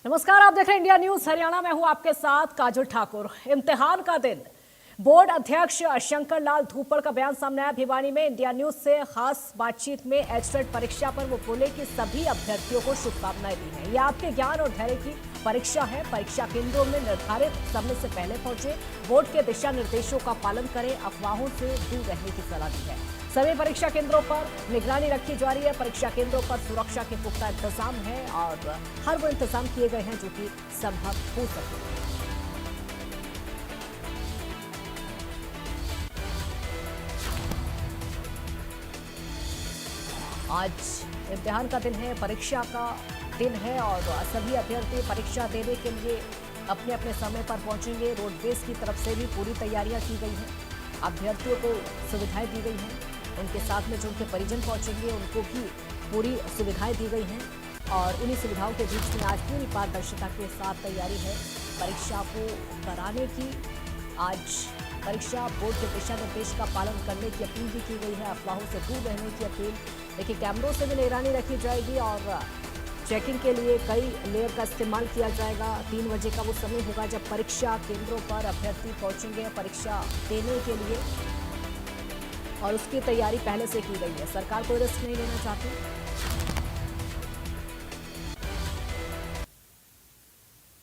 नमस्कार, आप देख रहे हैं इंडिया न्यूज हरियाणा। मैं हूं आपके साथ काजल ठाकुर। इम्तिहान का दिन, बोर्ड अध्यक्ष शंकर लाल धूपड़ का बयान सामने आया भिवानी में। इंडिया न्यूज से खास बातचीत में एचटेट परीक्षा पर वो बोले कि सभी अभ्यर्थियों को शुभकामनाएं दी हैं। ये आपके ज्ञान और धैर्य की परीक्षा है। परीक्षा केंद्रों में निर्धारित समय से पहले पहुंचे, बोर्ड के दिशा निर्देशों का पालन करें, अफवाहों से दूर रहने की सलाह दी है। सभी परीक्षा केंद्रों पर निगरानी रखी जा रही है। परीक्षा केंद्रों पर सुरक्षा के पुख्ता इंतजाम है और हर वो इंतजाम किए गए हैं जो कि संभव हो सके। आज इम्तिहान का दिन है, परीक्षा का दिन है और सभी अभ्यर्थी परीक्षा देने के लिए अपने अपने समय पर पहुंचेंगे। रोडवेज की तरफ से भी पूरी तैयारियां की गई हैं। अभ्यर्थियों को सुविधाएं दी गई हैं। उनके साथ में जो उनके परिजन पहुंचेंगे उनको भी पूरी सुविधाएं दी गई हैं और उन्हीं सुविधाओं के बीच में आज पूरी पारदर्शिता के साथ तैयारी है परीक्षा को कराने की। आज परीक्षा बोर्ड के दिशा निर्देश का पालन करने की अपील भी की गई है, अफवाहों से दूर रहने की अपील। देखिए, कैमरों से भी निगरानी रखी जाएगी और चेकिंग के लिए कई लेयर का इस्तेमाल किया जाएगा। 3 बजे का वो समय होगा जब परीक्षा केंद्रों पर अभ्यर्थी पहुंचेंगे परीक्षा देने के लिए और उसकी तैयारी पहले से की गई है। सरकार कोई रिस्क नहीं लेना चाहती।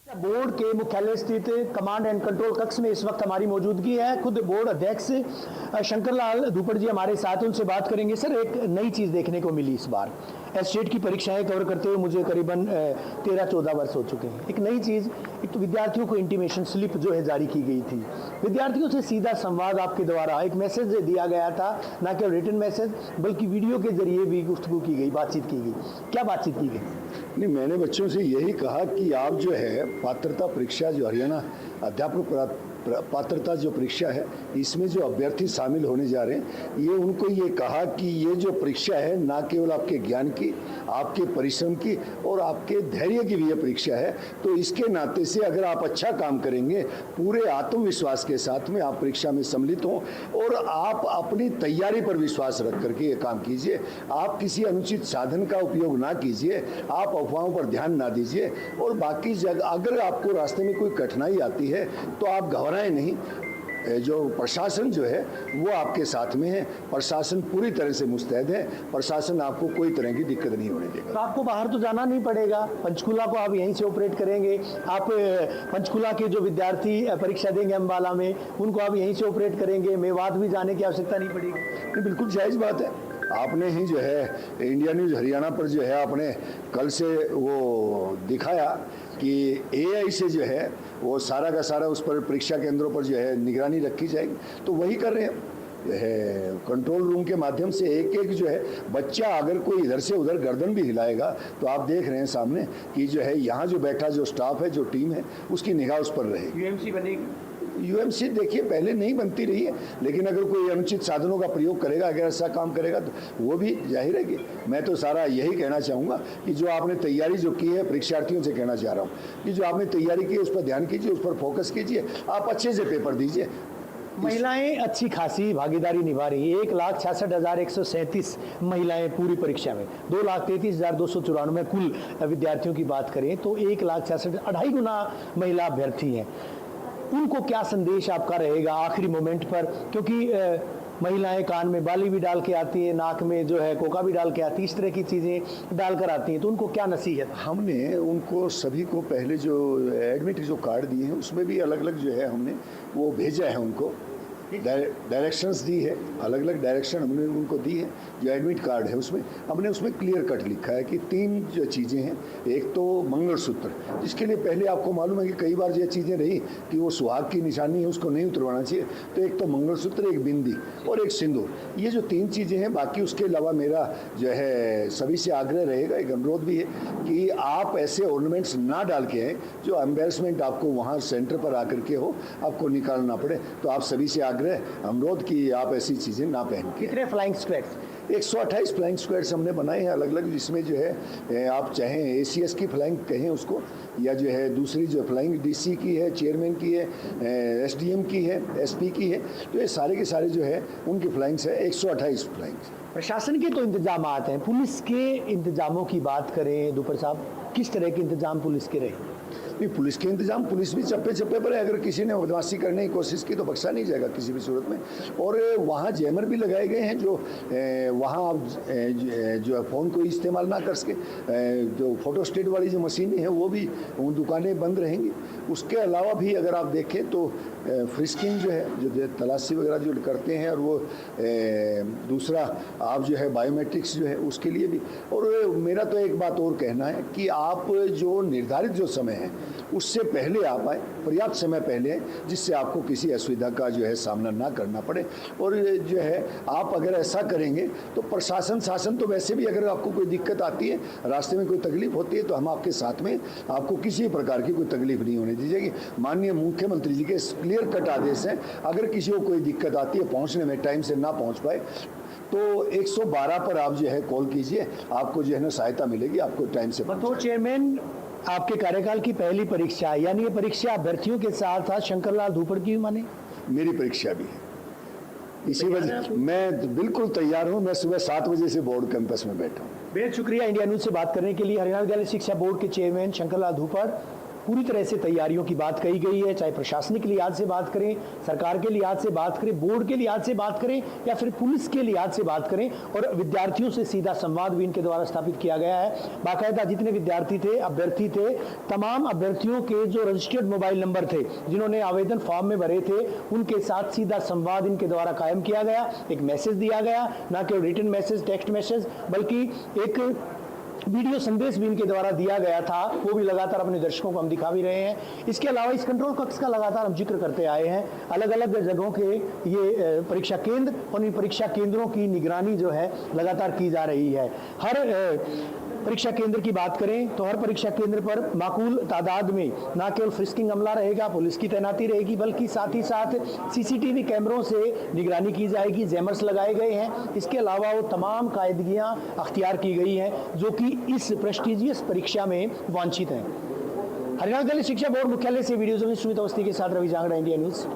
बोर्ड के मुख्यालय स्थित कमांड एंड कंट्रोल कक्ष में इस वक्त हमारी मौजूदगी है। खुद बोर्ड अध्यक्ष शंकर लाल धूपड़ जी हमारे साथ, उनसे बात करेंगे। सर, एक नई चीज देखने को मिली इस बार। एचटेट की परीक्षाएं कवर करते हुए मुझे करीबन 13-14 वर्ष हो चुके हैं। एक नई चीज, एक तो विद्यार्थियों को इंटीमेशन स्लिप जो है जारी की गई थी। विद्यार्थियों से सीधा संवाद आपके द्वारा एक मैसेज दिया गया था, ना केवल रिटन मैसेज बल्कि वीडियो के जरिए भी गुफ्तगू की गई, बातचीत की गई। क्या बातचीत की गई? नहीं, मैंने बच्चों से यही कहा कि आप जो है पात्रता परीक्षा, जो हरियाणा अध्यापक पात्रता जो परीक्षा है, इसमें जो अभ्यर्थी शामिल होने जा रहे हैं, ये उनको ये कहा कि ये जो परीक्षा है ना केवल आपके ज्ञान की, आपके परिश्रम की और आपके धैर्य की भी ये परीक्षा है। तो इसके नाते से अगर आप अच्छा काम करेंगे, पूरे आत्मविश्वास के साथ में आप परीक्षा में सम्मिलित हों और आप अपनी तैयारी पर विश्वास रख करके ये काम कीजिए। आप किसी अनुचित साधन का उपयोग ना कीजिए, आप अफवाहों पर ध्यान ना दीजिए और बाकी जगह अगर आपको रास्ते में कोई कठिनाई आती है तो आप घबराएं नहीं। जो प्रशासन जो है वो आपके साथ में है। प्रशासन पूरी तरह से मुस्तैद है। प्रशासन आपको कोई तरह की दिक्कत नहीं होने देगा। तो आपको बाहर तो जाना नहीं पड़ेगा, पंचकूला को आप यहीं से ऑपरेट करेंगे। आप पंचकूला के जो विद्यार्थी परीक्षा देंगे अम्बाला में, उनको आप यहीं से ऑपरेट करेंगे। मेवात भी जाने की आवश्यकता नहीं पड़ेगी। बिल्कुल जायज़ बात है। आपने ही जो है इंडिया न्यूज़ हरियाणा पर जो है आपने कल से वो दिखाया कि एआई से जो है वो सारा का सारा उस पर परीक्षा केंद्रों पर जो है निगरानी रखी जाएगी। तो वही कर रहे हैं है कंट्रोल रूम के माध्यम से। एक एक जो है बच्चा अगर कोई इधर से उधर गर्दन भी हिलाएगा तो आप देख रहे हैं सामने कि जो है यहाँ जो बैठा जो स्टाफ है, जो टीम है, उसकी निगाह उस पर रहेगी। यूएमसी बनेगी। यूएमसी देखिए पहले नहीं बनती रही है, लेकिन अगर कोई अनुचित साधनों का प्रयोग करेगा, अगर ऐसा काम करेगा तो वो भी जाहिर है कि मैं तो सारा यही कहना चाहूँगा कि जो आपने तैयारी जो की है, परीक्षार्थियों से कहना चाह रहा हूँ कि जो आपने तैयारी की है उस पर ध्यान कीजिए, उस पर फोकस कीजिए, आप अच्छे से पेपर दीजिए। महिलाएं अच्छी खासी भागीदारी निभा रही है। 1,66,137 महिलाएं पूरी परीक्षा में, 2,33,294 कुल विद्यार्थियों की बात करें तो 1,66,000, 2.5 गुना महिला अभ्यर्थी हैं। उनको क्या संदेश आपका रहेगा आखिरी मोमेंट पर? क्योंकि महिलाएं कान में बाली भी डाल के आती हैं, नाक में जो है कोका भी डाल के आती है, इस तरह की चीज़ें डालकर आती हैं, तो उनको क्या नसीहत? हमने उनको सभी को पहले जो एडमिट जो कार्ड दिए हैं उसमें भी अलग अलग जो है हमने वो भेजा है, उनको डायरेक्शंस दी है, अलग अलग डायरेक्शन हमने उनको दी है। जो एडमिट कार्ड है उसमें हमने उसमें क्लियर कट लिखा है कि 3 जो चीज़ें हैं। एक तो मंगलसूत्र, जिसके लिए पहले आपको मालूम है कि कई बार ये चीज़ें रही कि वो सुहाग की निशानी है, उसको नहीं उतरवाना चाहिए। तो एक तो मंगलसूत्र, एक बिंदी और एक सिंदूर, ये जो 3 चीज़ें हैं। बाकी उसके अलावा मेरा जो है सभी से आग्रह रहेगा, एक अनुरोध भी है कि आप ऐसे ऑर्नामेंट्स ना डाल के आएँ जो एम्बेरसमेंट आपको वहाँ सेंटर पर आकर के हो, आपको निकालना पड़े। तो आप सभी से अनुरोध कि आप ऐसी चीजें ना पहन के। कितने फ्लाइंग स्क्वैड्स? 128 फ्लाइंग स्क्वाड्स हमने बनाए हैं अलग अलग, जिसमें जो है आप चाहें ACS की फ्लाइंग कहें उसको, या जो है दूसरी जो फ्लाइंग DC की है, चेयरमैन की है, SDM की है, SP की है, तो ये सारे के सारे जो है उनकी फ्लाइंग्स है 128 फ्लाइंग्स। प्रशासन के तो इंतजाम हैं, पुलिस के इंतजामों की बात करें दुपर साहब, किस तरह के इंतजाम पुलिस के रहे? नहीं, पुलिस के इंतजाम, पुलिस भी चप्पे चप्पे पर है। अगर किसी ने बदमाशी करने की कोशिश की तो बख्शा नहीं जाएगा किसी भी सूरत में। और वहाँ जैमर भी लगाए गए हैं, जो वहाँ आप जो फ़ोन को इस्तेमाल ना कर सके, जो फोटो स्टेट वाली जो मशीनें हैं वो भी, उन दुकानें बंद रहेंगी। उसके अलावा भी अगर आप देखें तो फ्रिस्किंग जो है, जो तलाशी वगैरह जो करते हैं, और वो दूसरा आप जो है बायोमेट्रिक्स जो है उसके लिए भी। और मेरा तो एक बात और कहना है कि आप जो निर्धारित जो समय है उससे पहले आप आए, पर्याप्त समय पहले आए, जिससे आपको किसी असुविधा का जो है सामना ना करना पड़े। और जो है आप अगर ऐसा करेंगे तो प्रशासन शासन तो वैसे भी, अगर आपको कोई दिक्कत आती है, रास्ते में कोई तकलीफ होती है, तो हम आपके साथ में, आपको किसी प्रकार की कोई तकलीफ नहीं होने दी जाएगी। माननीय मुख्यमंत्री जी के क्लियर कट आदेश हैं, अगर किसी को कोई दिक्कत आती है, पहुँचने में टाइम से ना पहुँच पाए, तो 112 पर आप जो है कॉल कीजिए, आपको जो है ना सहायता मिलेगी, आपको टाइम से। बतौर चेयरमैन आपके कार्यकाल की पहली परीक्षा, यानी ये परीक्षा अभ्यर्थियों के साथ साथ शंकरलाल धूपड़ की भी माने? मेरी परीक्षा भी है, इसी वजह मैं बिल्कुल तैयार हूं। मैं सुबह 7 बजे से बोर्ड कैंपस में बैठा हूं। बेहद शुक्रिया इंडिया न्यूज से बात करने के लिए। हरियाणा विद्यालय शिक्षा बोर्ड के चेयरमैन शंकरलाल धूपड़, पूरी तरह से तैयारियों की बात कही गई है, चाहे प्रशासनिक लिहाज से बात करें, सरकार के लिहाज से बात करें, बोर्ड के लिहाज से बात करें, या फिर पुलिस के लिहाज से बात करें, और विद्यार्थियों से सीधा संवाद भी इनके द्वारा स्थापित किया गया है। बाकायदा जितने विद्यार्थी थे, अभ्यर्थी थे, तमाम अभ्यर्थियों के जो रजिस्टर्ड मोबाइल नंबर थे, जिन्होंने आवेदन फॉर्म में भरे थे, उनके साथ सीधा संवाद इनके द्वारा कायम किया गया। एक मैसेज दिया गया, ना केवल रिटन मैसेज, टेक्स्ट मैसेज, बल्कि एक वीडियो संदेश भी इनके द्वारा दिया गया था, वो भी लगातार अपने दर्शकों को हम दिखा भी रहे हैं। इसके अलावा इस कंट्रोल कक्ष का लगातार हम जिक्र करते आए हैं। अलग अलग जगहों के ये परीक्षा केंद्र, और इन परीक्षा केंद्रों की निगरानी जो है लगातार की जा रही है। हर परीक्षा केंद्र की बात करें तो हर परीक्षा केंद्र पर माकूल तादाद में ना केवल फ्रिस्किंग अमला रहेगा, पुलिस की तैनाती रहेगी, बल्कि साथ ही साथ CCTV कैमरों से निगरानी की जाएगी, जैमर्स लगाए गए हैं। इसके अलावा वो तमाम कायदगियाँ अख्तियार की गई हैं जो कि इस प्रेस्टिजियस परीक्षा में वांछित हैं। हरियाणा विद्यालय शिक्षा बोर्ड मुख्यालय से वीडियो जर्नलिस्ट सुमित अवस्थी के साथ रवि जांगड़ा, इंडिया न्यूज।